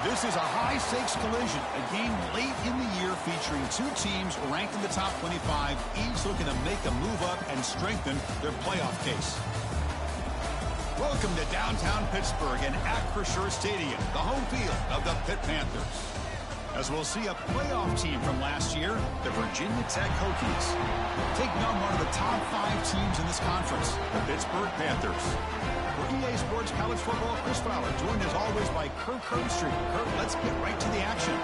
This is a high-stakes collision, a game late in the year featuring two teams ranked in the top 25, each looking to make a move up and strengthen their playoff case. Welcome to downtown Pittsburgh and Acrisure Stadium, the home field of the Pitt Panthers. As we'll see a playoff team from last year, the Virginia Tech Hokies, taking on one of the top 5 teams in this conference, the Pittsburgh Panthers. For EA Sports College Football, Chris Fowler, joined as always by Kirk Herbstreit. Kirk, let's get right to the action.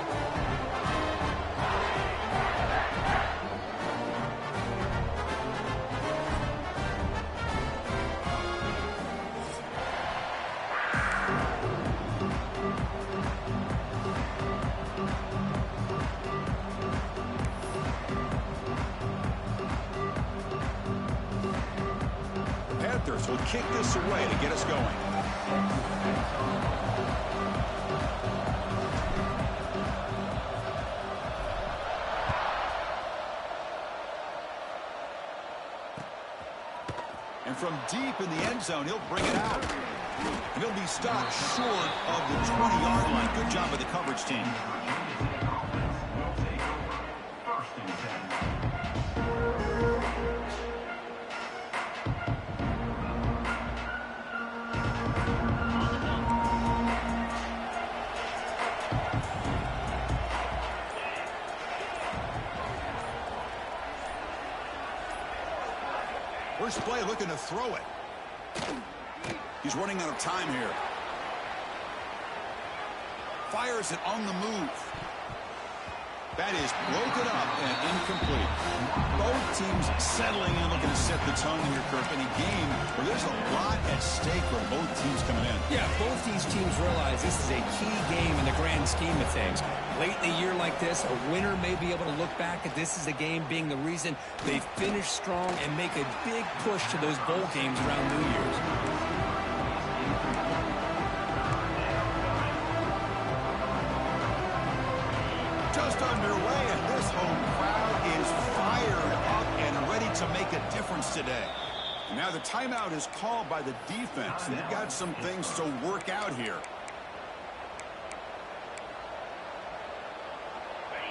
Will kick this away to get us going. And from deep in the end zone, he'll bring it out. And he'll be stopped short of the 20-yard line. Good job of the coverage team. First play looking to throw it. He's running out of time here. Fires it on the move. That is broken up and incomplete. Both teams settling in, looking to set the tone here, Kirk, in a game where there's a lot at stake for both teams coming in. Yeah, both these teams realize this is a key game in the grand scheme of things. Late in the year like this, a winner may be able to look back at this as a game being the reason they finish strong and make a big push to those bowl games around New Year's. Just underway, and this home crowd is fired up and ready to make a difference today. Now the timeout is called by the defense. They've got some things to work out here.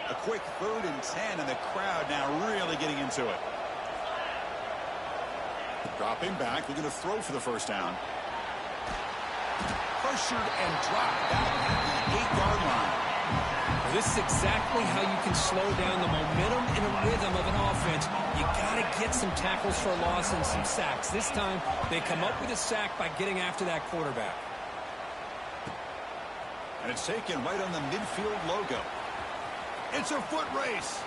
A quick 3rd and 10, and the crowd now really getting into it. Dropping back, looking to throw for the first down. Pressured and dropped back at the 8-yard line. This is exactly how you can slow down the momentum and a rhythm of an offense. You got to get some tackles for a loss and some sacks. This time, they come up with a sack by getting after that quarterback. And it's taken right on the midfield logo. It's a foot race.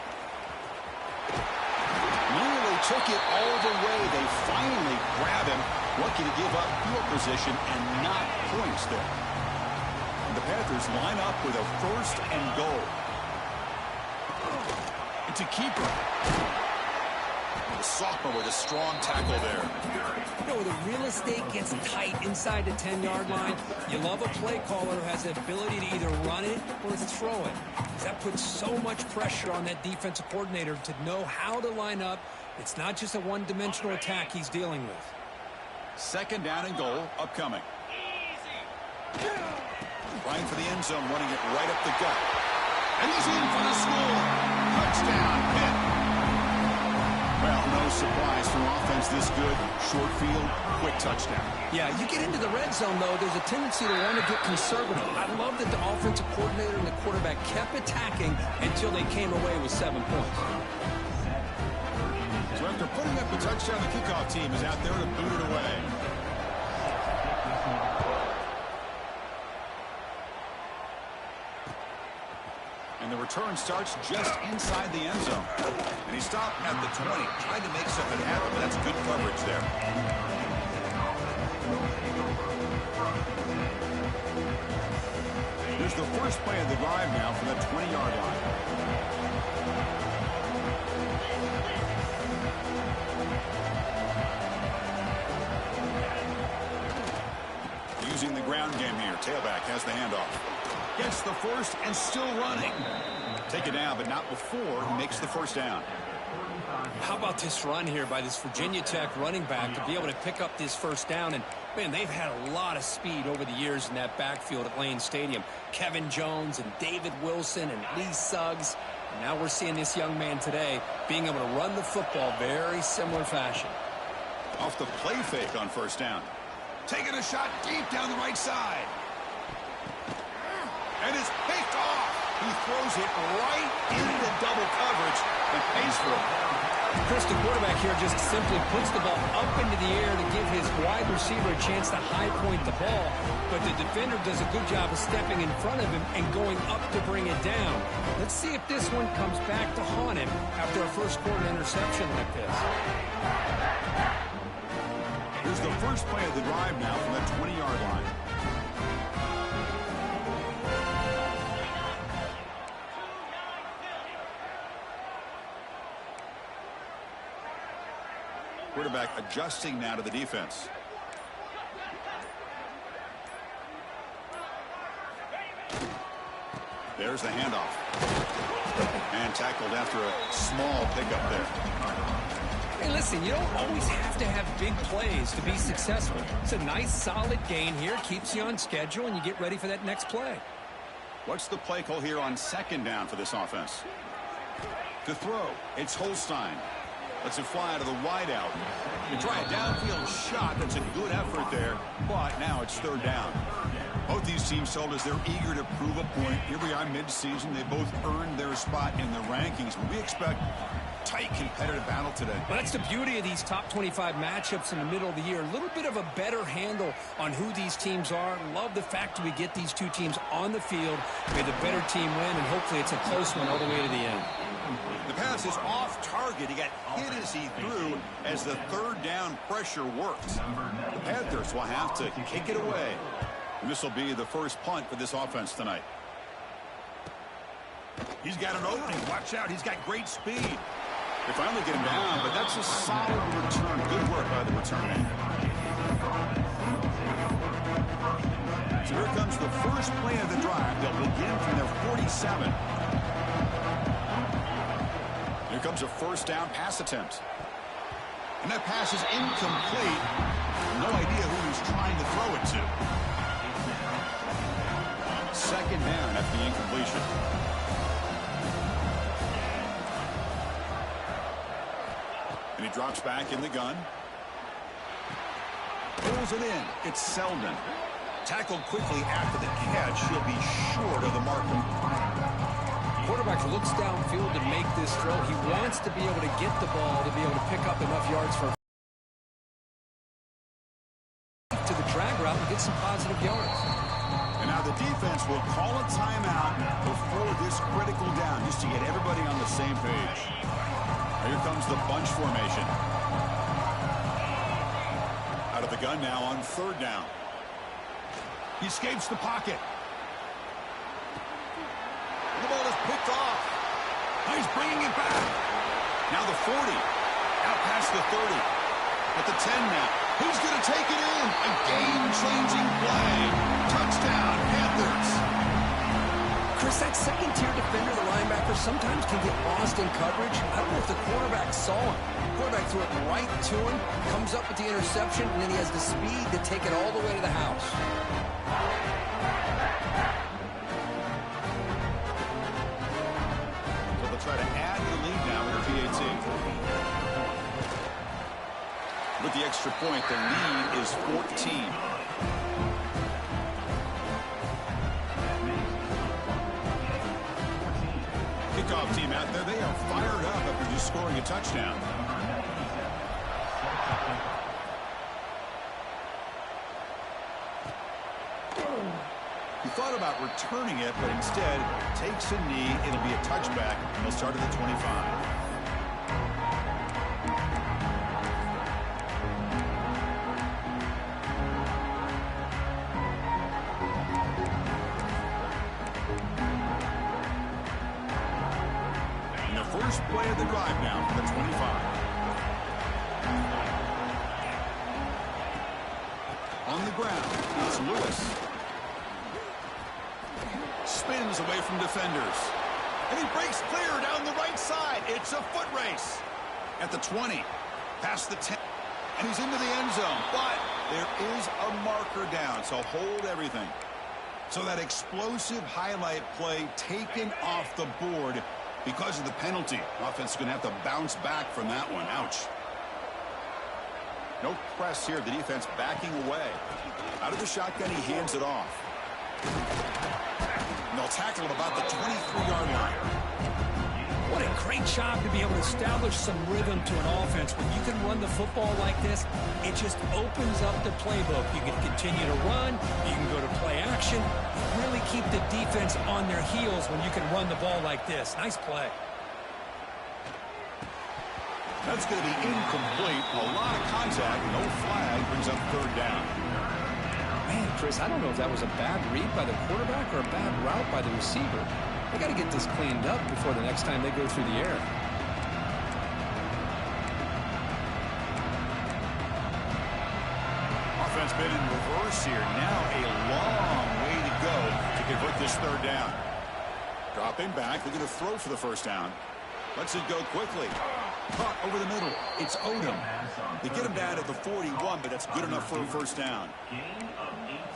Nearly took it all the way. They finally grab him, lucky to give up field position and not points there. The Panthers line up with a 1st and goal. It's a keeper. The sophomore with a strong tackle there. You know, the real estate gets tight inside the 10-yard line. You love a play caller who has the ability to either run it or throw it. That puts so much pressure on that defensive coordinator to know how to line up. It's not just a one-dimensional attack he's dealing with. 2nd down and goal upcoming. Trying for the end zone, running it right up the gut. And he's in for the score. Touchdown, Pitt. Well, no surprise from offense this good. Short field, quick touchdown. Yeah, you get into the red zone, though, there's a tendency to want to get conservative. I love that the offensive coordinator and the quarterback kept attacking until they came away with 7 points. So after putting up the touchdown, the kickoff team is out there to boot it away. And the return starts just inside the end zone. And he stopped at the 20, trying to make something happen, but that's good coverage there. Here's the first play of the drive now from the 20-yard line. Using the ground game here. Tailback has the handoff. Gets the first and still running. Take it down, but not before he makes the first down. How about this run here by this Virginia Tech running back to be able to pick up this first down? And, man, they've had a lot of speed over the years in that backfield at Lane Stadium. Kevin Jones and David Wilson and Lee Suggs. And now we're seeing this young man today being able to run the football very similar fashion. Off the play fake on first down. Taking a shot deep down the right side. And it's picked off. He throws it right into double coverage and pays for it. Chris, the quarterback here just simply puts the ball up into the air to give his wide receiver a chance to high point the ball. But the defender does a good job of stepping in front of him and going up to bring it down. Let's see if this one comes back to haunt him after a first quarter interception like this. Here's the first play of the drive now from the 20-yard line. Quarterback adjusting now to the defense. There's the handoff. And tackled after a small pickup there. Hey, listen, you don't always have to have big plays to be successful. It's a nice, solid gain here. Keeps you on schedule, and you get ready for that next play. What's the play call here on second down for this offense? To throw, it's Holstein. Lets it fly out of the wideout. You try a downfield shot. That's a good effort there. But now it's third down. Both these teams told us they're eager to prove a point. Here we are mid-season. They both earned their spot in the rankings. We expect tight competitive battle today. Well, that's the beauty of these top 25 matchups in the middle of the year. A little bit of a better handle on who these teams are. Love the fact that we get these two teams on the field. May the better team win, and hopefully it's a close one all the way to the end. The pass is off target. He got hit as he threw as the third down pressure works. The Panthers will have to kick it away. And this will be the first punt for this offense tonight. He's got an opening. Watch out. He's got great speed. They finally get him down, but that's a solid return. Good work by the return man. So here comes the first play of the drive. They'll begin from their 47. Here comes a first down pass attempt. And that pass is incomplete. No idea who he's trying to throw it to. Second down after the incompletion. And he drops back in the gun. Pulls it in. It's Selden. Tackled quickly after the catch. He'll be short of the mark. Quarterback looks downfield to make this throw. He wants to be able to get the ball to be able to pick up enough yards for to the drag route and get some positive yards. And now the defense will call a timeout before this critical down, just to get everybody on the same page. Here comes the bunch formation. Out of the gun now on third down. He escapes the pocket. The ball is picked off. He's bringing it back. Now the 40. Out past the 30. At the 10 now. Who's going to take it in? A game-changing play. Touchdown, Panthers. Chris, that second-tier defender, the linebacker, sometimes can get lost in coverage. I don't know if the quarterback saw him. The quarterback threw it right to him, comes up with the interception, and then he has the speed to take it all the way to the house. Try to add to the lead now with the PAT. With the extra point, the lead is 14. Kickoff team out there, they are fired up after just scoring a touchdown. He thought about returning it, but instead takes a knee. It'll be a touchback. He'll start at the 25. And the first play of the drive now from the 25. On the ground, it's Lewis. Spins away from defenders. And he breaks clear down the right side. It's a foot race. At the 20, past the 10, and he's into the end zone. But there is a marker down, so hold everything. So that explosive highlight play taken off the board because of the penalty. Offense is going to have to bounce back from that one. Ouch. No press here. The defense backing away. Out of the shotgun, he hands it off. And they'll tackle him about the 23-yard line. What a great job to be able to establish some rhythm to an offense. When you can run the football like this, it just opens up the playbook. You can continue to run. You can go to play action. Really keep the defense on their heels when you can run the ball like this. Nice play. That's going to be incomplete. A lot of contact. No flag. Brings up third down. Man, Chris, I don't know if that was a bad read by the quarterback or a bad route by the receiver. They got to get this cleaned up before the next time they go through the air. Offense been in reverse here. Now a long way to go to convert this third down. Dropping back. They're going to throw for the first down. Lets it go quickly. Caught over the middle. It's Odom. They get him down at the 41, but that's good enough for a first down.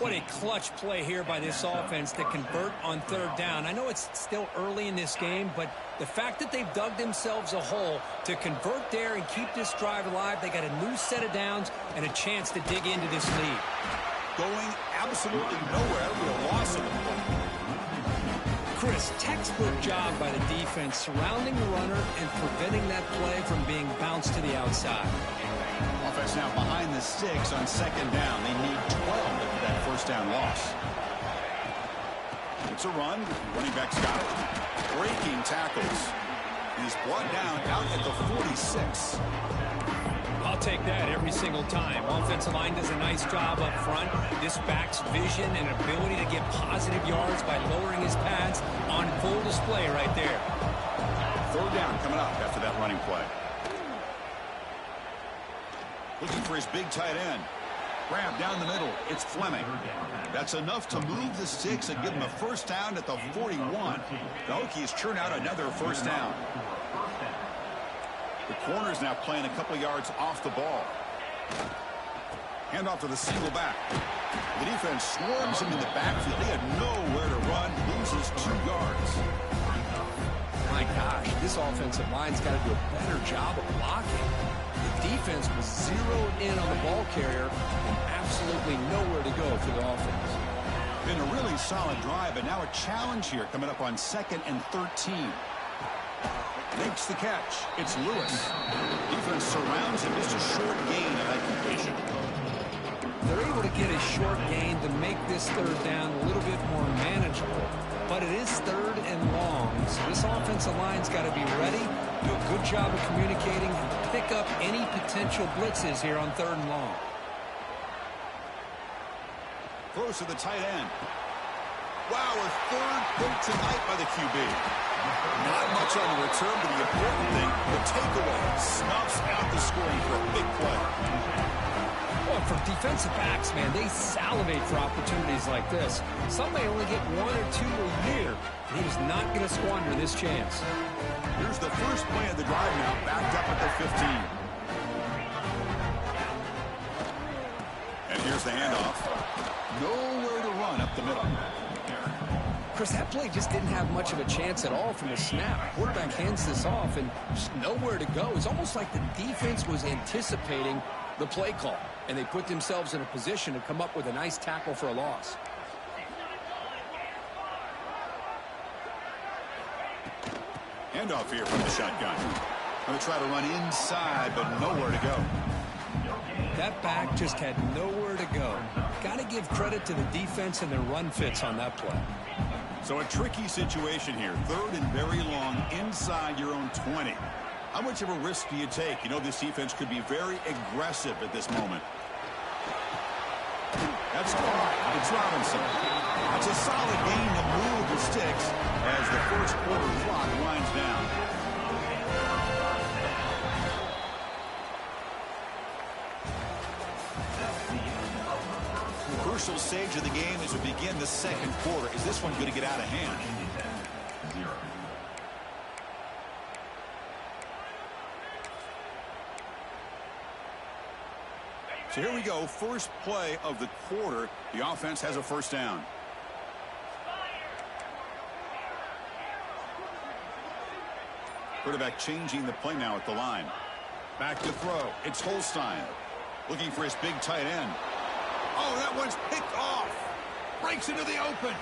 What a clutch play here by this offense to convert on third down. I know it's still early in this game, but the fact that they've dug themselves a hole to convert there and keep this drive alive, they got a new set of downs and a chance to dig into this lead. Going absolutely nowhere. Real loss of the play. Chris, textbook job by the defense surrounding the runner and preventing that play from being bounced to the outside. Offense now behind the 6 on second down. They need 12 for that first down loss. It's a run. Running back's got it. Breaking tackles. He's brought down out at the 46. I'll take that every single time. Offensive line does a nice job up front. This back's vision and ability to get positive yards by lowering his pads on full display right there. Third down coming up after that running play. Looking for his big tight end. Grab down the middle. It's Fleming. That's enough to move the sticks and give him a first down at the 41. The Hokies churn out another first down. The corner's now playing a couple yards off the ball. Hand off to the single back. The defense swarms him in the backfield. He had nowhere to run. Loses 2 yards. My gosh, this offensive line's got to do a better job of blocking. The defense was zeroed in on the ball carrier and absolutely nowhere to go for the offense. Been a really solid drive, but now a challenge here coming up on 2nd and 13. Makes the catch. It's Lewis. Defense surrounds him. Just a short gain of that completion. They're able to get a short gain to make this third down a little bit more manageable. But it is third and long, so this offensive line's got to be ready, do a good job of communicating, and pick up any potential blitzes here on third and long. Throws to the tight end. Wow, a third pick tonight by the QB. Not much on the return, but the important thing, the takeaway, snuffs out the scoring for a big play. Well, for defensive backs, man, they salivate for opportunities like this. Some may only get 1 or 2 a year. He's not going to squander this chance. Here's the first play of the drive now, backed up at the 15. And here's the handoff. Nowhere to run up the middle. Chris, that play just didn't have much of a chance at all from the snap. Quarterback hands this off and just nowhere to go. It's almost like the defense was anticipating the play call, and they put themselves in a position to come up with a nice tackle for a loss. Handoff here from the shotgun. Going to try to run inside, but nowhere to go. That back just had nowhere to go. Got to give credit to the defense and their run fits on that play. So a tricky situation here. Third and very long inside your own 20. How much of a risk do you take? You know this defense could be very aggressive at this moment. That's caught. It's Robinson. That's a solid gain to move the sticks as the first quarter clock winds down. Crucial stage of the game as we begin the second quarter. Is this one going to get out of hand? So here we go, first play of the quarter. The offense has a first down. Quarterback changing the play now at the line. Back to throw. It's Holstein looking for his big tight end. Oh, that one's picked off. Breaks into the open.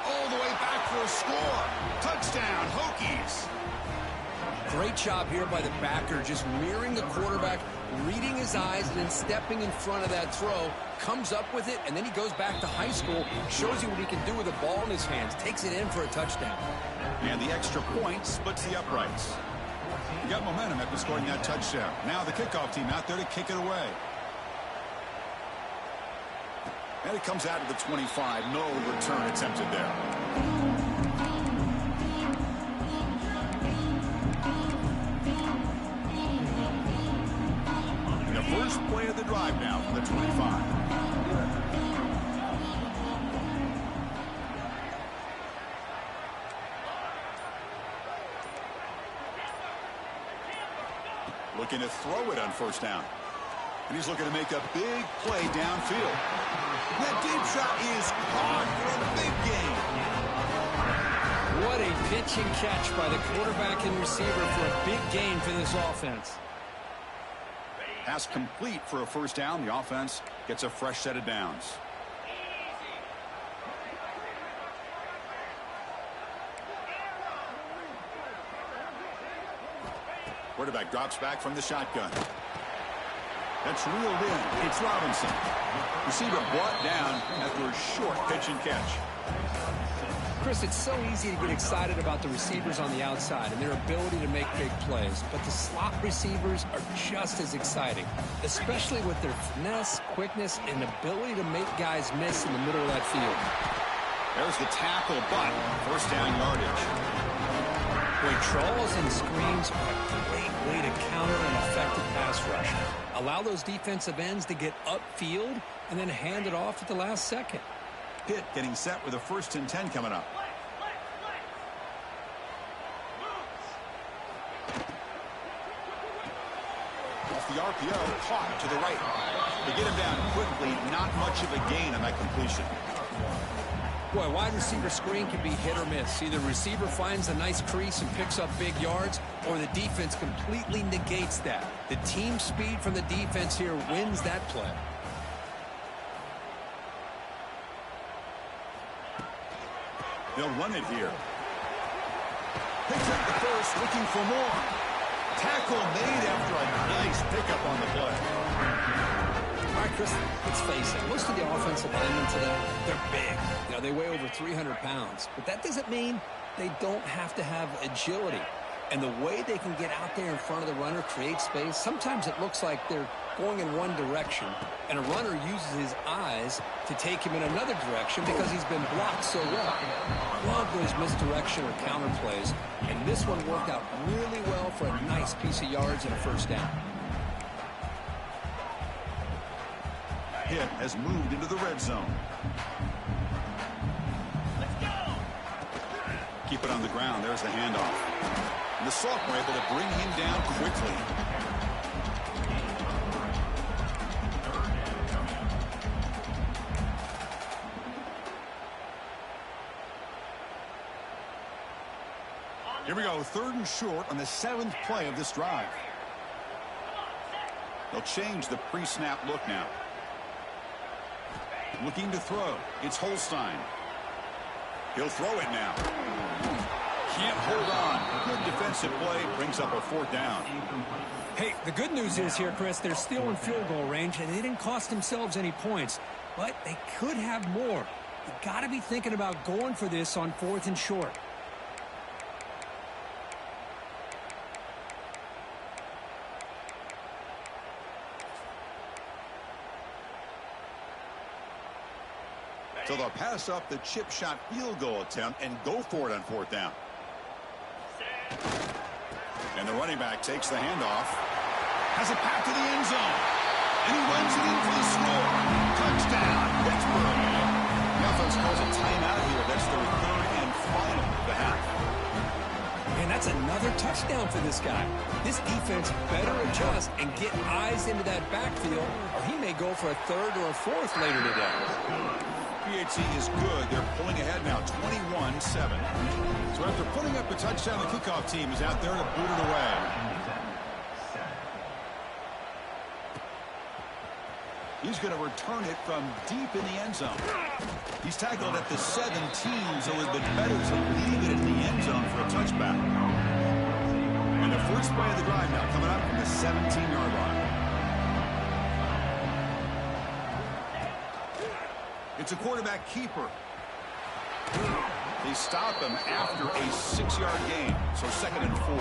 All the way back for a score. Touchdown, Hokies. Great job here by the backer, just mirroring the quarterback, reading his eyes, and then stepping in front of that throw, comes up with it, and then he goes back to high school, shows you what he can do with the ball in his hands, takes it in for a touchdown. And the extra point splits the uprights. You got momentum after scoring that touchdown. Now the kickoff team out there to kick it away. And it comes out to the 25. No return attempted there. The first play of the drive now from the 25. Looking to throw it on first down. And he's looking to make a big play downfield. That deep shot is caught for a big gain. What a pitch and catch by the quarterback and receiver for a big gain for this offense. Pass complete for a first down. The offense gets a fresh set of downs. Quarterback drops back from the shotgun. That's reeled in. It's Robinson. Receiver brought down after a short pitch and catch. Chris, it's so easy to get excited about the receivers on the outside and their ability to make big plays, but the slot receivers are just as exciting, especially with their finesse, quickness, and ability to make guys miss in the middle of that field. There's the tackle, but first down yardage. Boy, trawls and screens are a great way to counter an effective pass rush. Allow those defensive ends to get upfield and then hand it off at the last second. Pitt getting set with a 1st and 10 coming up. Off the RPO, caught to the right. They get him down quickly. Not much of a gain on that completion. Boy, wide receiver screen can be hit or miss. Either receiver finds a nice crease and picks up big yards, or the defense completely negates that. The team speed from the defense here wins that play. They'll run it here. Picks up the first, looking for more. Tackle made after a nice pickup on the play. All right, Chris, let's face it. Most of the offensive linemen today, they're big. You know, they weigh over 300 pounds. But that doesn't mean they don't have to have agility. And the way they can get out there in front of the runner, create space, sometimes it looks like they're going in one direction, and a runner uses his eyes to take him in another direction because he's been blocked so well. Love those misdirection or counter plays, and this one worked out really well for a nice piece of yards and a first down. Pitt has moved into the red zone. Keep it on the ground. There's the handoff. And the sophomore able to bring him down quickly. Here we go, 3rd and short on the 7th play of this drive. They'll change the pre-snap look now. Looking to throw. It's Holstein. He'll throw it now. Can't hold on. Good defensive play. Brings up a 4th down. Hey, the good news is here, Chris, they're still in field goal range, and they didn't cost themselves any points. But they could have more. You got to be thinking about going for this on 4th and short. So they'll pass up the chip shot field goal attempt and go for it on 4th down. And the running back takes the handoff. Has a path to the end zone. And he runs it in for the score. Touchdown, Pittsburgh. The offense calls a timeout here. That's their 3rd and final of the half. And That's another touchdown for this guy. This defense better adjust and get eyes into that backfield, or he may go for a third or a fourth later today. PHC is good. They're pulling ahead now, 21-7. So after putting up a touchdown, the kickoff team is out there to boot it away. He's going to return it from deep in the end zone. He's tackled at the 17, so it would have been better to leave it in the end zone for a touchback. And the first play of the drive now coming up from the 17-yard line. It's a quarterback keeper. They stop him after a 6-yard gain, so 2nd and 4.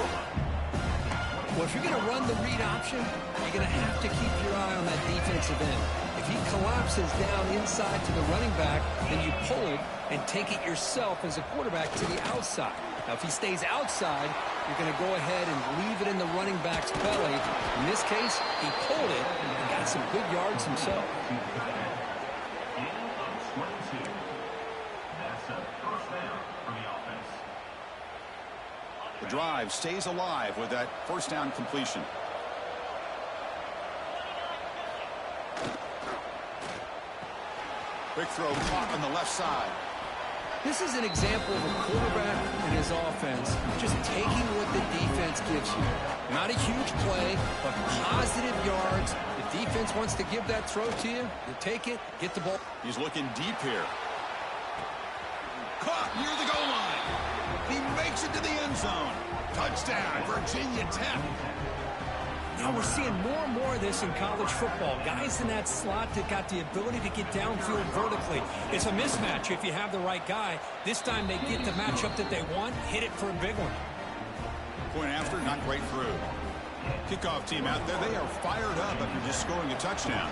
Well, if you're going to run the read option, you're going to have to keep your eye on that defensive end. If he collapses down inside to the running back, then you pull it and take it yourself as a quarterback to the outside. Now, if he stays outside, you're going to go ahead and leave it in the running back's belly. In this case, he pulled it and got some good yards himself. The drive stays alive with that first down completion. Quick throw caught on the left side. This is an example of a quarterback and his offense just taking what the defense gives you. Not a huge play, but positive yards. The defense wants to give that throw to you. You take it, get the ball. He's looking deep here. Caught near the goal line. He makes it to the end zone. Touchdown, Virginia Tech. Now we're seeing more and more of this in college football. Guys in that slot that got the ability to get downfield vertically. It's a mismatch if you have the right guy. This time they get the matchup that they want, hit it for a big one. Point after, not great through. Kickoff team out there, they are fired up after just scoring a touchdown.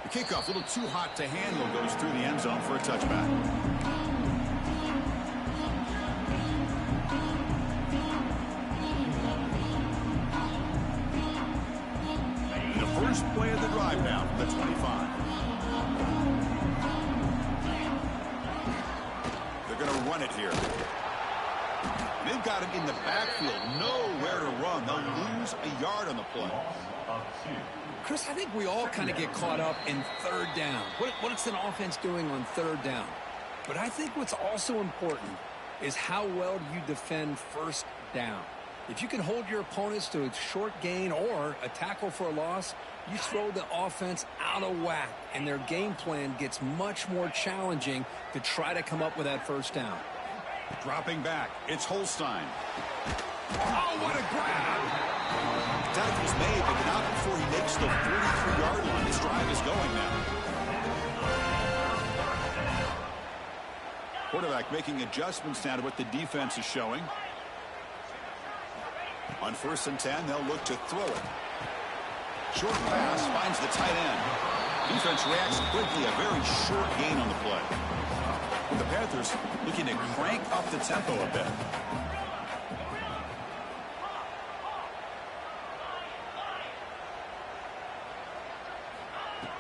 The kickoff, a little too hot to handle, goes through the end zone for a touchback. And the first play of the drive now from the 25. They're going to run it here. They've got him in the backfield, nowhere to run. They'll lose a yard on the play. Chris, I think we all kind of get caught up in third down. What's an offense doing on third down? But I think what's also important is how well do you defend first down. If you can hold your opponents to a short gain or a tackle for a loss, you throw the offense out of whack, and their game plan gets much more challenging to try to come up with that first down. Dropping back, it's Holstein. Oh, what a grab! Tackle's made, but not before he makes the 43-yard line. This drive is going now. Quarterback making adjustments now to what the defense is showing. On 1st and 10, they'll look to throw it. Short pass finds the tight end. Defense reacts quickly, a very short gain on the play. With the Panthers looking to crank up the tempo a bit.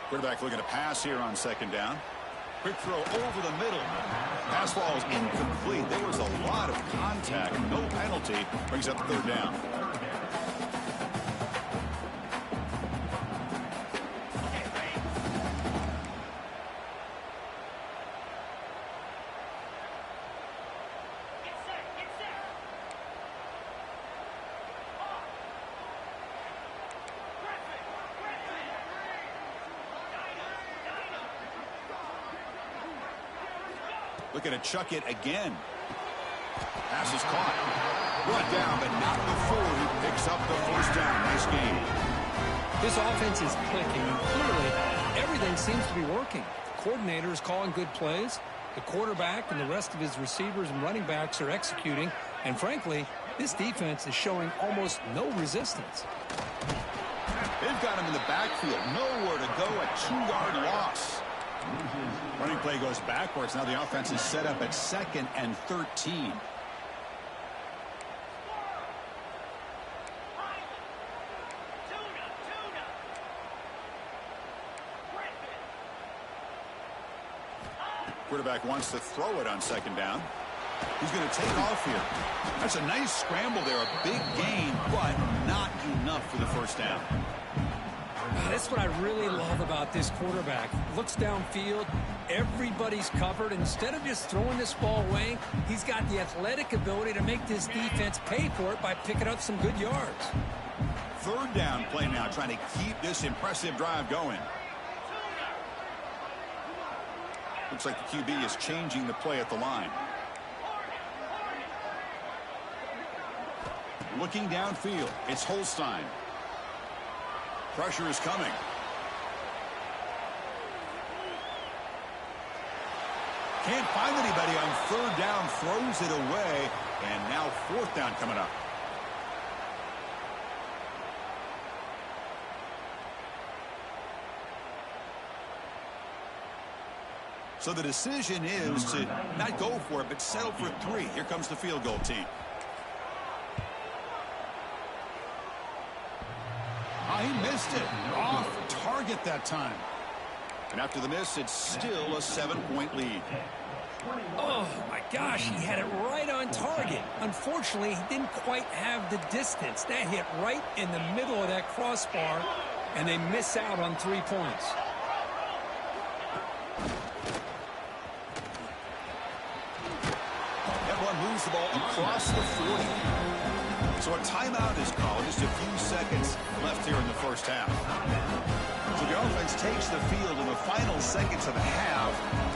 Quarterback looking to pass here on 2nd down. Quick throw over the middle. Pass falls incomplete. There was a lot of contact. No penalty. Brings up 3rd down. Looking to chuck it again. Pass is caught. Brought down, but not before he picks up the first down. Nice game. This offense is clicking, and clearly everything seems to be working. The coordinator is calling good plays. The quarterback and the rest of his receivers and running backs are executing. And frankly, this defense is showing almost no resistance. They've got him in the backfield. Nowhere to go. A 2-yard loss. Running play goes backwards. Now the offense is set up at 2nd and 13. Quarterback wants to throw it on second down. He's going to take off here. That's a nice scramble there, a big gain, but not enough for the first down. That's what I really love about this quarterback. Looks downfield, everybody's covered. Instead of just throwing this ball away, he's got the athletic ability to make this defense pay for it by picking up some good yards. Third down play now, trying to keep this impressive drive going. Looks like the QB is changing the play at the line. Looking downfield, it's Holstein. Pressure is coming. Can't find anybody on third down, throws it away, and now fourth down coming up. So the decision is to not go for it, but settle for 3. Here comes the field goal team. He missed it. Off target that time. And after the miss, it's still a 7-point lead. Oh, my gosh, he had it right on target. Unfortunately, he didn't quite have the distance. That hit right in the middle of that crossbar, and they miss out on 3 points. That one moves the ball across the 40. So a timeout is called. Just a few seconds left here in the first half. So the offense takes the field in the final seconds of the half.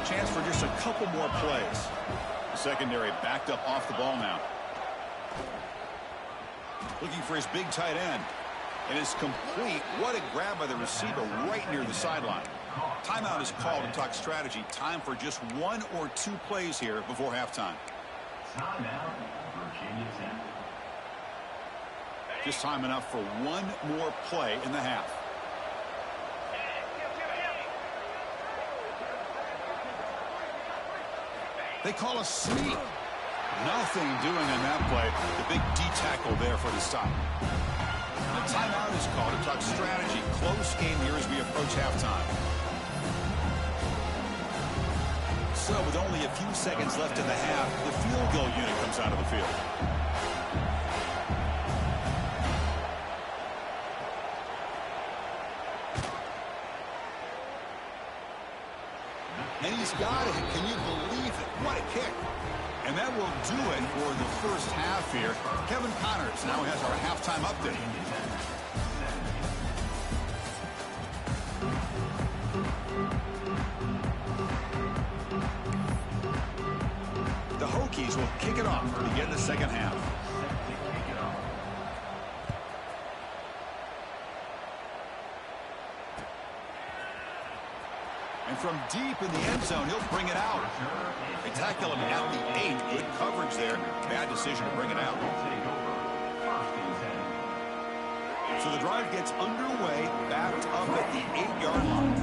Chance for just a couple more plays. The secondary backed up off the ball now. Looking for his big tight end. And it's complete. What a grab by the receiver right near the sideline. Timeout is called to talk strategy. Time for just 1 or 2 plays here before halftime. Timeout, Virginia Tech. Just time enough for 1 more play in the half. They call a sneak. Nothing doing in that play. The big D tackle there for the stop. A timeout is called to talk strategy. Close game here as we approach halftime. So with only a few seconds left in the half, the field goal unit comes out of the field. And he's got it. Can you believe it? What a kick. And that will do it for the first half here. Kevin Connors now has our halftime update. The Hokies will kick it off to begin the second half. And from deep in the end zone, he'll bring it out. They tackle him at the 8. Good coverage there. Bad decision to bring it out. So the drive gets underway, backed up at the 8-yard line.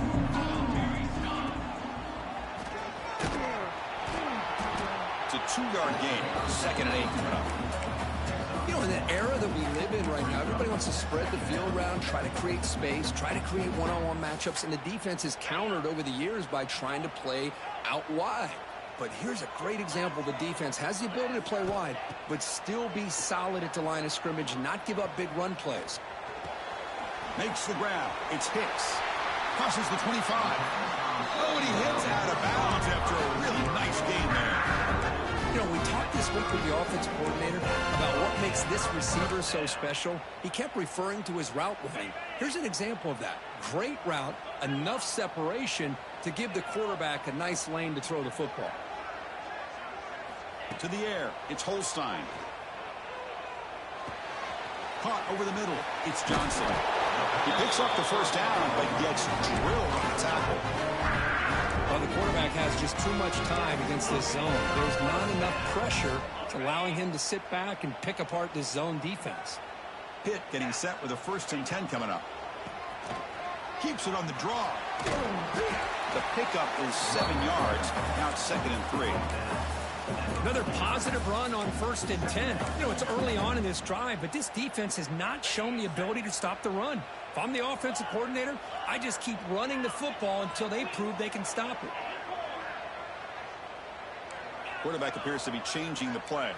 It's a 2-yard gain. 2nd and 8 coming up. You know, in the era that we live in right now, everybody wants to spread the field around, try to create space, try to create one-on-one matchups, and the defense is countered over the years by trying to play out wide. But here's a great example. The defense has the ability to play wide, but still be solid at the line of scrimmage and not give up big run plays. Makes the grab. It's Hicks. Crosses the 25. Oh, and he hits out of bounds after a really nice gain there. You know, we talked this week with the offensive coordinator about what makes this receiver so special. He kept referring to his route running. Here's an example of that. Great route, enough separation to give the quarterback a nice lane to throw the football. To the air, it's Holstein. Caught over the middle, it's Johnson. He picks up the first down, but gets drilled on the tackle. Well, the quarterback has just too much time against this zone. There's not enough pressure to allowing him to sit back and pick apart this zone defense. Pitt getting set with a 1st and 10 coming up. Keeps it on the draw. The pickup is 7 yards. Now it's 2nd and 3. Another positive run on 1st and 10. You know, it's early on in this drive, but this defense has not shown the ability to stop the run. If I'm the offensive coordinator, I just keep running the football until they prove they can stop it. Quarterback appears to be changing the play.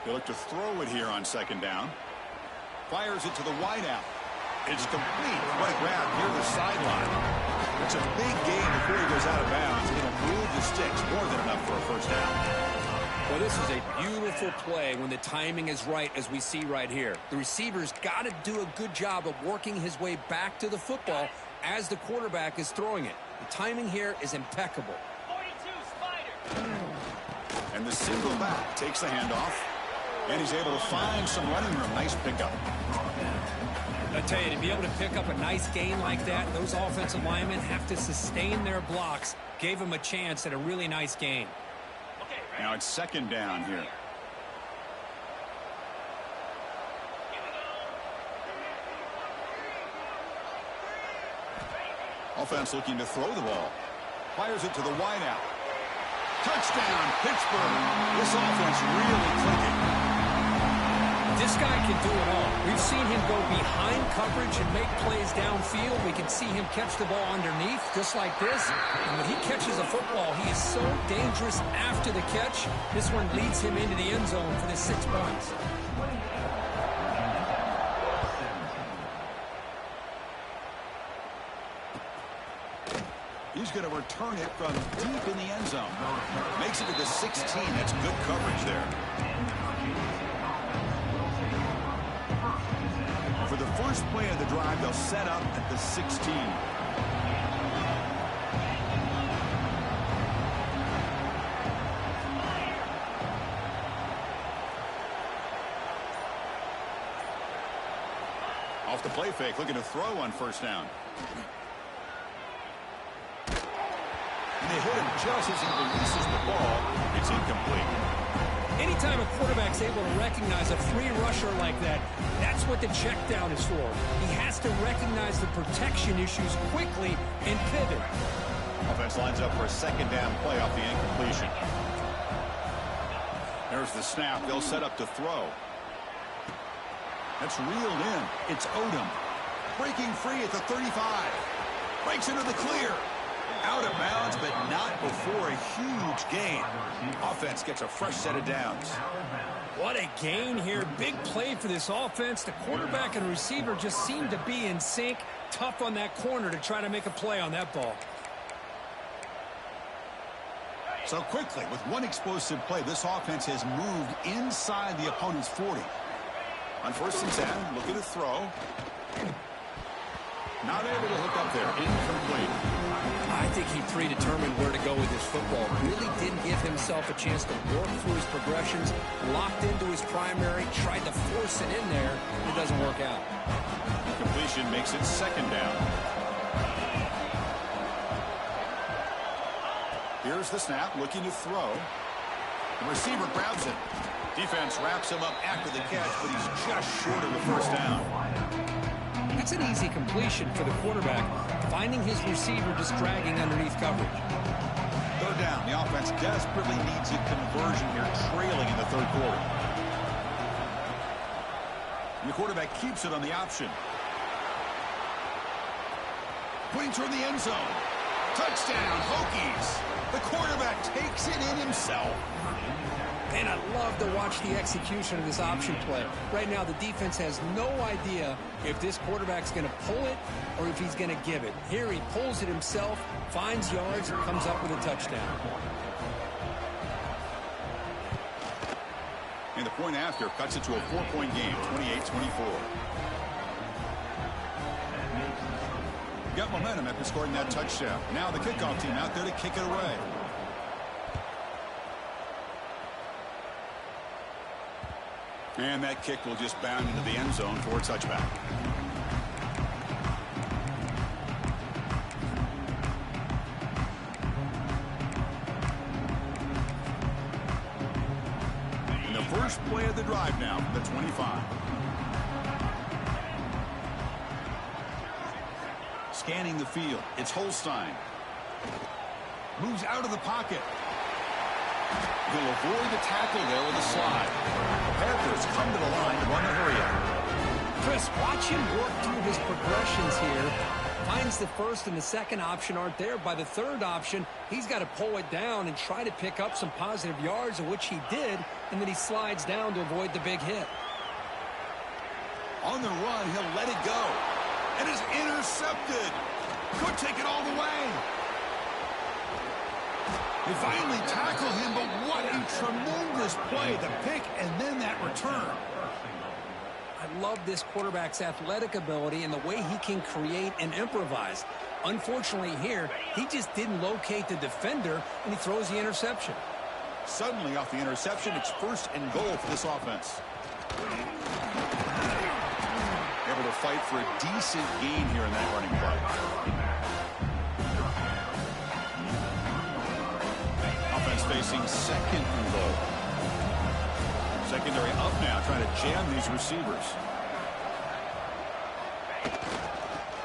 He'll look to throw it here on second down. Fires it to the wideout. It's complete. What a grab near the sideline. It's a big gain before he goes out of bounds. It'll move the sticks, more than enough for a first down. Well, this is a beautiful play when the timing is right, as we see right here. The receiver's got to do a good job of working his way back to the football as the quarterback is throwing it. The timing here is impeccable. 42, Spider. And the single back takes the handoff. And he's able to find some running room. Nice pickup. I tell you, to be able to pick up a nice gain like that, those offensive linemen have to sustain their blocks. Gave him a chance at a really nice gain. Now it's second down here. Offense looking to throw the ball. Fires it to the wideout. Touchdown, Pittsburgh. This offense really clicking. This guy can do it all. We've seen him go behind coverage and make plays downfield. We can see him catch the ball underneath, just like this. And when he catches a football, he is so dangerous after the catch. This one leads him into the end zone for the 6 points. He's going to return it from deep in the end zone. Makes it to the 16. That's good coverage there. For the first play of the drive, they'll set up at the 16. Off the play fake, looking to throw on first down. And they hit him just as he releases the ball. It's incomplete. Anytime a quarterback's able to recognize a free rusher like that, that's what the check down is for. He has to recognize the protection issues quickly and pivot. Offense lines up for a second down play off the incompletion. There's the snap. They'll set up to throw. That's reeled in. It's Odom. Breaking free at the 35. Breaks into the clear. Out of bounds, but not before a huge gain. Offense gets a fresh set of downs. What a gain here. Big play for this offense. The quarterback and receiver just seem to be in sync. Tough on that corner to try to make a play on that ball. So quickly, with one explosive play, this offense has moved inside the opponent's 40. On first and 10, looking to throw. Not able to hook up there. Incomplete. I think he predetermined where to go with his football. Really didn't give himself a chance to work through his progressions. Locked into his primary. Tried to force it in there. It doesn't work out. Completion makes it second down. Here's the snap. Looking to throw. The receiver grabs it. Defense wraps him up after the catch, but he's just short of the first down. That's an easy completion for the quarterback, finding his receiver just dragging underneath coverage. Third down. The offense desperately needs a conversion here, trailing in the third quarter. And the quarterback keeps it on the option. Putting toward the end zone. Touchdown, Hokies. The quarterback takes it in himself. And I love to watch the execution of this option play. Right now, the defense has no idea if this quarterback's going to pull it or if he's going to give it. Here he pulls it himself, finds yards, and comes up with a touchdown. And the point after cuts it to a 4-point game, 28-24. Got momentum after scoring that touchdown. Now the kickoff team out there to kick it away. And that kick will just bound into the end zone for a touchback. And the first play of the drive now from the 25. Scanning the field. It's Holstein. Moves out of the pocket. He'll avoid the tackle there with a slide. The Panthers come to the line to run the hurry up. Chris, watch him work through his progressions here. Finds the first and the second option aren't there. By the third option, he's got to pull it down and try to pick up some positive yards, of which he did, and then he slides down to avoid the big hit. On the run, he'll let it go. And is intercepted. Could take it all the way. They finally tackle him, but what a tremendous play. The pick and then that return. I love this quarterback's athletic ability and the way he can create and improvise. Unfortunately here, he just didn't locate the defender, and he throws the interception. Suddenly, off the interception, it's first and goal for this offense. Able to fight for a decent gain here in that running play. Offense facing second and goal. Secondary up now, trying to jam these receivers.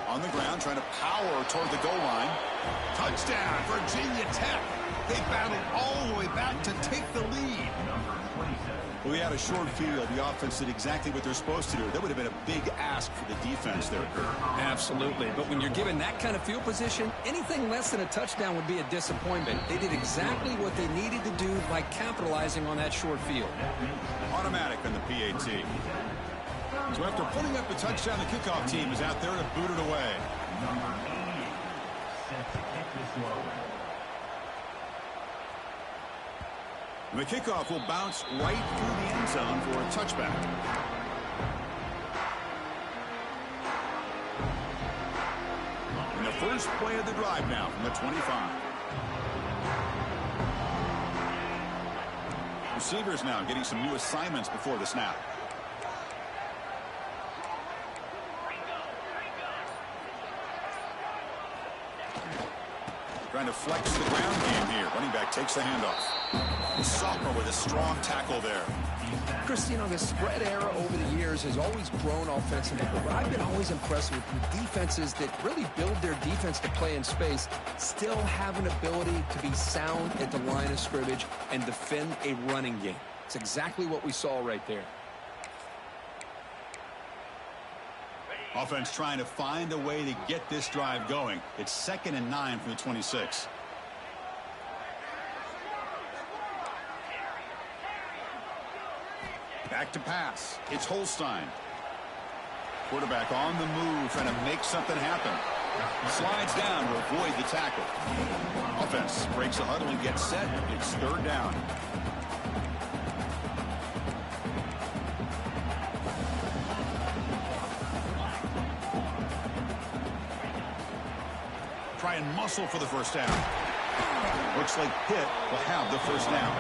On the ground, trying to power toward the goal line. Touchdown, Virginia Tech. They battled all the way back to take the lead. Well, we had a short field. The offense did exactly what they're supposed to do. That would have been a big ask for the defense there, Kurt. Absolutely. But when you're given that kind of field position, anything less than a touchdown would be a disappointment. They did exactly what they needed to do by capitalizing on that short field. Automatic on the PAT. So after putting up a touchdown, the kickoff team is out there to boot it away. And the kickoff will bounce right through the end zone for a touchback. And the first play of the drive now from the 25. Receivers now getting some new assignments before the snap. Trying to flex the ground game here. Running back takes the handoff. The sophomore with a strong tackle there. Chris, you know, the spread era over the years has always grown offensively, but I've been always impressed with the defenses that really build their defense to play in space, still have an ability to be sound at the line of scrimmage and defend a running game. It's exactly what we saw right there. Offense trying to find a way to get this drive going. It's 2nd and 9 from the 26. Back to pass. It's Holstein. Quarterback on the move, trying to make something happen. Slides down to avoid the tackle. Offense breaks a huddle and gets set. It's 3rd down. Try and muscle for the first down. Looks like Pitt will have the first down.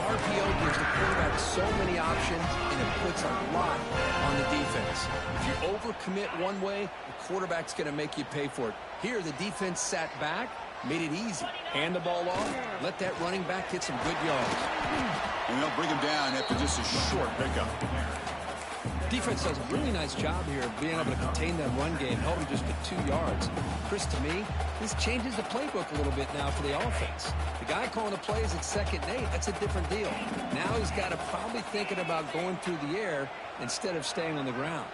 RPO gives the quarterback so many options, and it puts a lot on the defense. If you overcommit one way, the quarterback's going to make you pay for it. Here, the defense sat back, made it easy. Hand the ball off, let that running back get some good yards. And they'll bring him down after just a short pickup. Defense does a really nice job here of being able to contain that run game, held him just to 2 yards. Chris, to me, this changes the playbook a little bit now for the offense. The guy calling the plays at 2nd and 8, that's a different deal. Now he's got to probably thinking about going through the air instead of staying on the ground.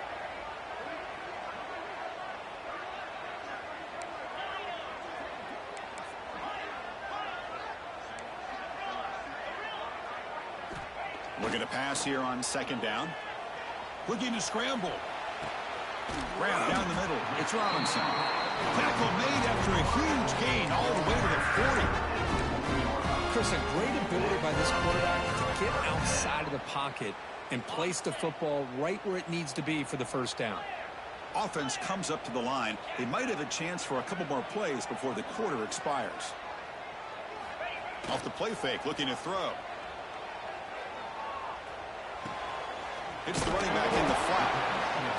Looking to pass here on 2nd down. Looking to scramble. Grab down the middle. It's Robinson. Tackle made after a huge gain all the way to the 40. Chris, a great ability by this quarterback to get outside of the pocket and place the football right where it needs to be for the first down. Offense comes up to the line. They might have a chance for a couple more plays before the quarter expires. Off the play fake, looking to throw. It's the running back in the flat.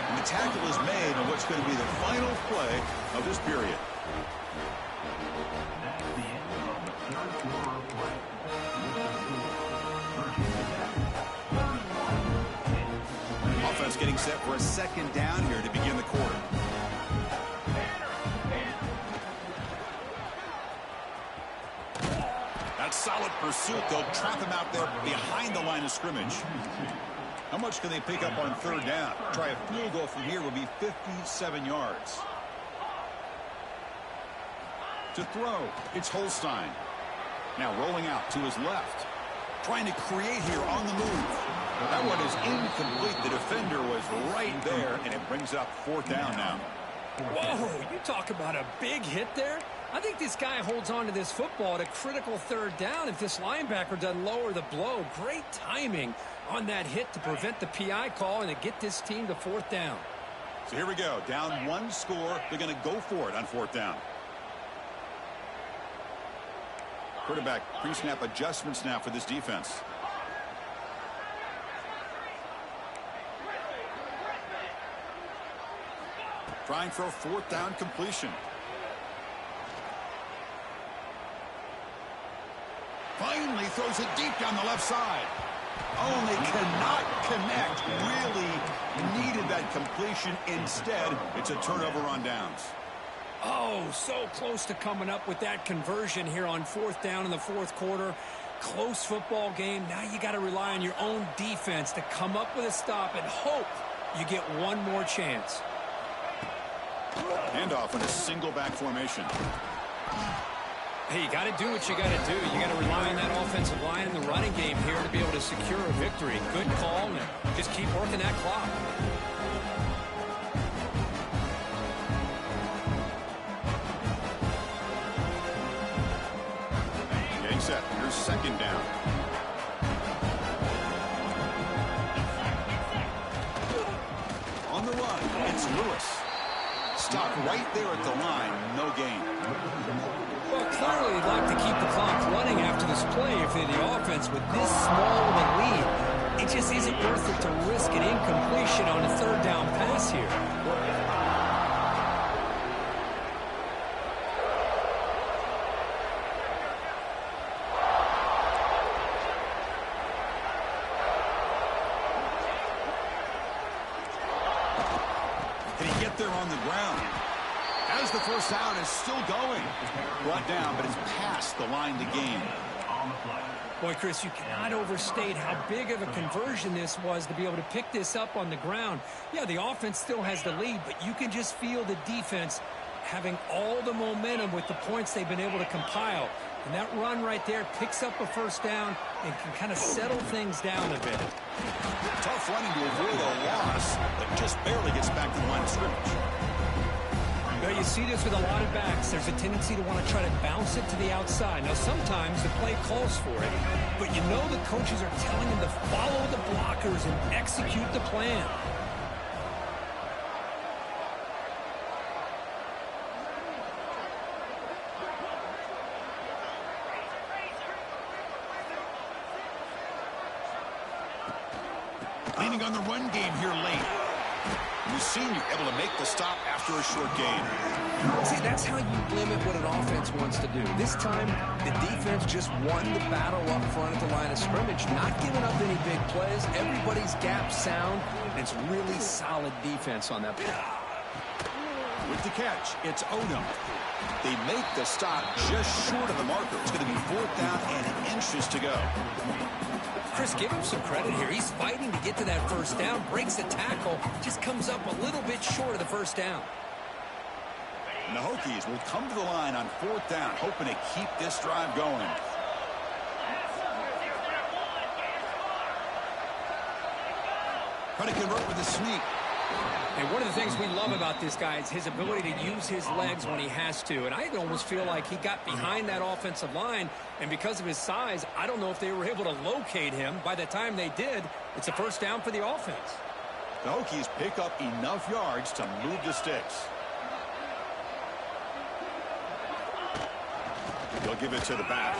And the tackle is made on what's going to be the final play of this period. Offense getting set for a 2nd down here to begin the quarter. That's solid pursuit. They'll trap him out there behind the line of scrimmage. How much can they pick up on third down? Try a field goal from here would be 57 yards. To throw, it's Holstein. Now rolling out to his left. Trying to create here on the move. That one is incomplete. The defender was right there, and it brings up fourth down now. Whoa, you talk about a big hit there. I think this guy holds on to this football at a critical third down if this linebacker doesn't lower the blow. Great timing on that hit to prevent the PI call and to get this team to fourth down. So here we go. Down one score. They're going to go for it on fourth down. Quarterback pre-snap adjustments now for this defense. Trying for a fourth down completion. Finally throws it deep down the left side. Oh, and they cannot connect. Really needed that completion. Instead, it's a turnover on downs. Oh, so close to coming up with that conversion here on fourth down in the fourth quarter. Close football game. Now you got to rely on your own defense to come up with a stop and hope you get one more chance. Handoff in a single back formation. Hey, you got to do what you got to do. You got to rely on that offensive line in the running game here to be able to secure a victory. Good call, and just keep working that clock. Getting set. Here's second down. On the run, it's Lewis. Stop right there at the line. No gain. Well, clearly they'd like to keep the clock running after this play if they're the offense with this small of a lead. It just isn't worth it to risk an incompletion on a third down pass here. Can he get there on the ground? As the first down is still going. Brought down, but it's past the line to gain. Boy, Chris, you cannot overstate how big of a conversion this was to be able to pick this up on the ground. Yeah, the offense still has the lead, but you can just feel the defense having all the momentum with the points they've been able to compile. And that run right there picks up a first down and can kind of settle things down a bit. Tough running to avoid a loss, but just barely gets back to the line of scrimmage. Well, you see this with a lot of backs. There's a tendency to want to try to bounce it to the outside. Now, sometimes the play calls for it, but you know the coaches are telling them to follow the blockers and execute the plan. Leaning on the run game here late. We've seen you able to make the stop after a short gain. See, that's how you limit what an offense wants to do. This time, the defense just won the battle up front at the line of scrimmage, not giving up any big plays. Everybody's gap sound, and it's really solid defense on that play. With the catch, it's Odom. They make the stop just short of the marker. It's going to be fourth down and inches to go. Chris, give him some credit here. He's fighting to get to that first down, breaks the tackle, just comes up a little bit short of the first down. And the Hokies will come to the line on fourth down, hoping to keep this drive going. Trying to convert with a sneak. And one of the things we love about this guy is his ability to use his legs when he has to. And I almost feel like he got behind that offensive line, and because of his size, I don't know if they were able to locate him. By the time they did, it's a first down for the offense. The Hokies pick up enough yards to move the sticks. They'll give it to the back.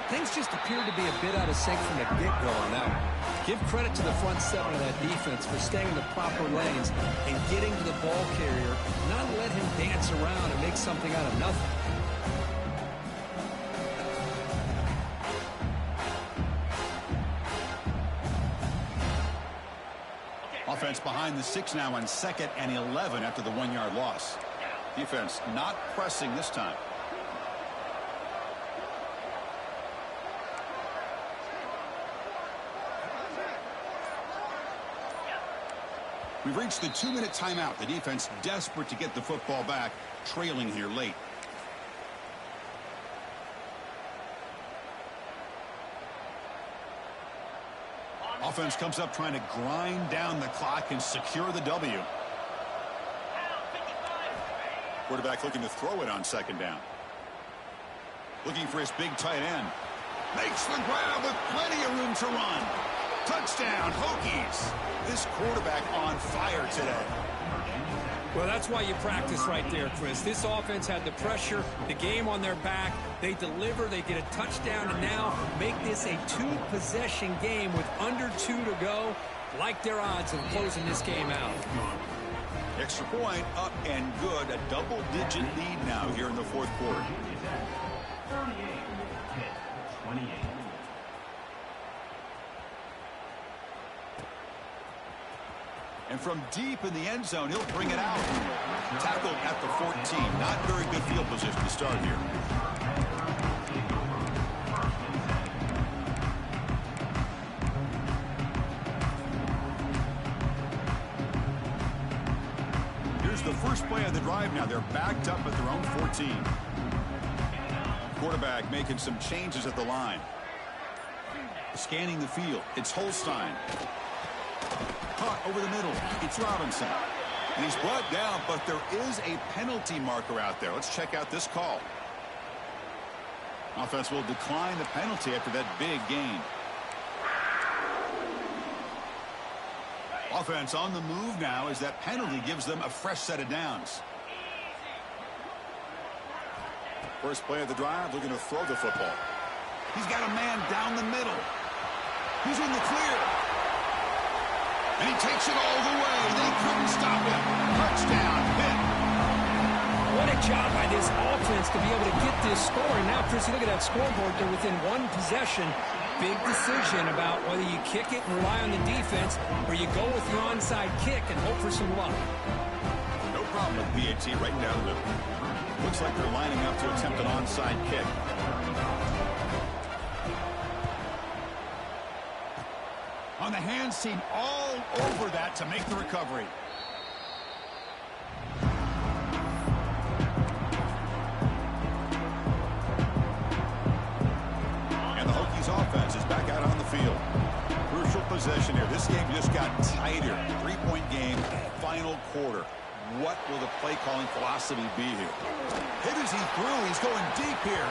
Things just appeared to be a bit out of sync from the get-go on that one. Give credit to the front seven of that defense for staying in the proper lanes and getting to the ball carrier, not let him dance around and make something out of nothing. Offense behind the 6 now on 2nd and 11 after the 1-yard loss. Defense not pressing this time. We've reached the 2-minute timeout. The defense desperate to get the football back, trailing here late. Offense comes up trying to grind down the clock and secure the W. Quarterback looking to throw it on second down. Looking for his big tight end. Makes the grab with plenty of room to run. Touchdown, Hokies. This quarterback on fire today. Well, that's why you practice right there, Chris. This offense had the pressure, the game on their back. They deliver, they get a touchdown, and now make this a 2-possession game with under 2 to go. Like their odds of closing this game out. Extra point up and good. A double-digit lead now here in the fourth quarter. 38-28. And from deep in the end zone, he'll bring it out. Tackled at the 14. Not very good field position to start here. Here's the first play of the drive now. They're backed up at their own 14. Quarterback making some changes at the line. Scanning the field. It's Holstein. Caught over the middle. It's Robinson. And he's brought down, but there is a penalty marker out there. Let's check out this call. Offense will decline the penalty after that big gain. Offense on the move now as that penalty gives them a fresh set of downs. First play of the drive, looking to throw the football. He's got a man down the middle. He's in the clear. And he takes it all the way. They couldn't stop him. Touchdown, Pitt. What a job by this offense to be able to get this scoring. Now, Chris, you look at that scoreboard. They're within one possession. Big decision about whether you kick it and rely on the defense or you go with the onside kick and hope for some luck. No problem with BAT right down the middle. Looks like they're lining up to attempt an onside kick. On the hands team all over that to make the recovery. And the Hokies offense is back out on the field. Crucial possession here. This game just got tighter. 3-point game, final quarter. What will the play calling philosophy be here? Hit as he threw. He's going deep here.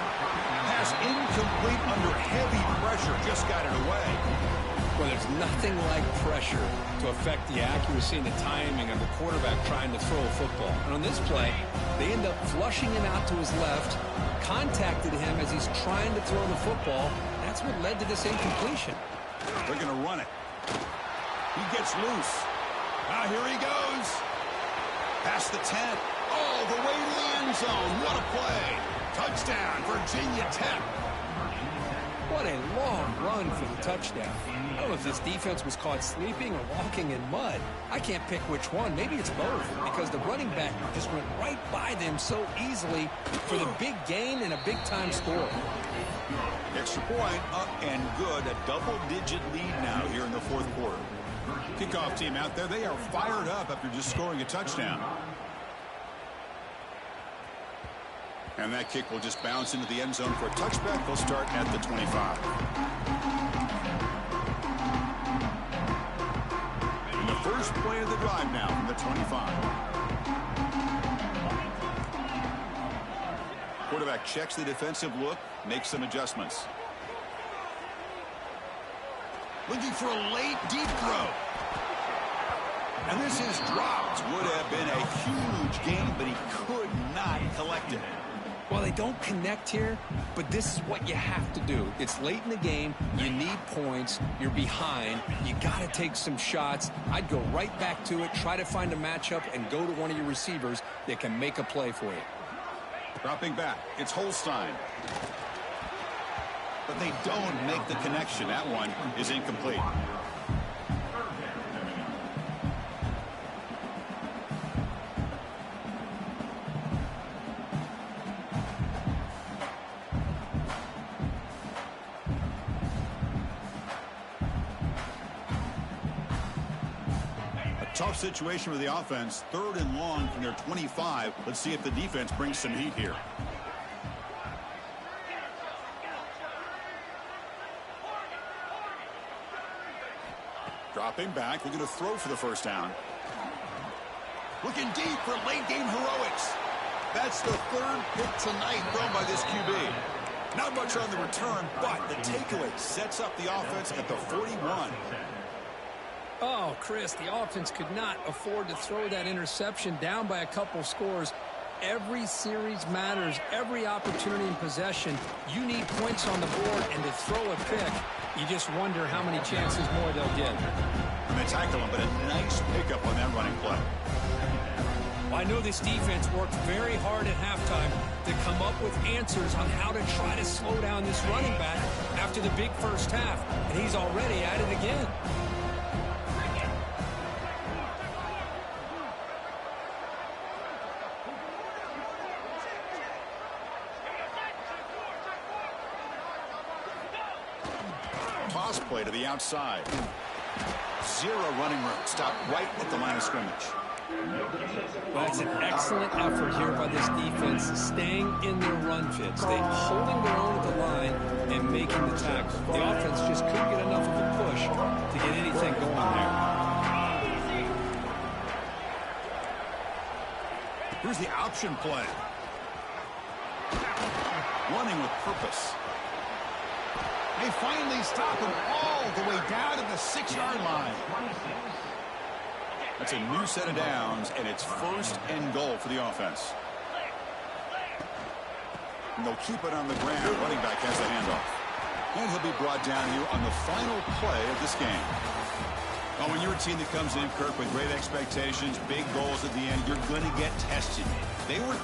Pass incomplete under heavy pressure. Just got it away. Well, there's nothing like pressure to affect the accuracy and the timing of the quarterback trying to throw a football. And on this play, they end up flushing him out to his left, contacted him as he's trying to throw the football. That's what led to this incompletion. They're going to run it. He gets loose. Now here he goes. Past the 10. All the way to the end zone. What a play. Touchdown, Virginia Tech. What a long run for the touchdown. I don't know if this defense was caught sleeping or walking in mud. I can't pick which one. Maybe it's both, because the running back just went right by them so easily for the big gain and a big-time score. Extra point up and good. A double-digit lead now here in the fourth quarter. Kickoff team out there. They are fired up after just scoring a touchdown. And that kick will just bounce into the end zone for a touchback. They'll start at the 25. And the first play of the drive now from the 25. Quarterback checks the defensive look, makes some adjustments. Looking for a late deep throw. And this is dropped. Would have been a huge gain, but he could not collect it. Well, they don't connect here, but this is what you have to do. It's late in the game. You need points. You're behind. You got to take some shots. I'd go right back to it, try to find a matchup, and go to one of your receivers that can make a play for you. Dropping back. It's Holstein. But they don't make the connection. That one is incomplete. Tough situation for the offense. 3rd and long from their 25. Let's see if the defense brings some heat here. Dropping back. Looking to throw for the first down. Looking deep for late game heroics. That's the 3rd pick tonight thrown by this QB. Not much on the return, but the takeaway sets up the offense at the 41. Oh, Chris, the offense could not afford to throw that interception down by a couple scores. Every series matters. Every opportunity in possession. You need points on the board, and to throw a pick, you just wonder how many chances more they'll get. And they tackle him, but a nice pickup on that running play. Well, I know this defense worked very hard at halftime to come up with answers on how to try to slow down this running back after the big first half, and he's already at it again. Toss play to the outside. 0 running room. Stop right at the line of scrimmage. Well, it's an excellent effort here by this defense, staying in their run fits. They holding their own at the line and making the tackle. The offense just couldn't get enough of a push to get anything going there. Here's the option play. Running with purpose. They finally stop him all the way down to the 6-yard line. That's a new set of downs, and it's 1st and goal for the offense. And they'll keep it on the ground. Running back has the handoff. And he'll be brought down here on the final play of this game. Well, when you're a team that comes in, Kirk, with great expectations, big goals at the end, you're going to get tested. They were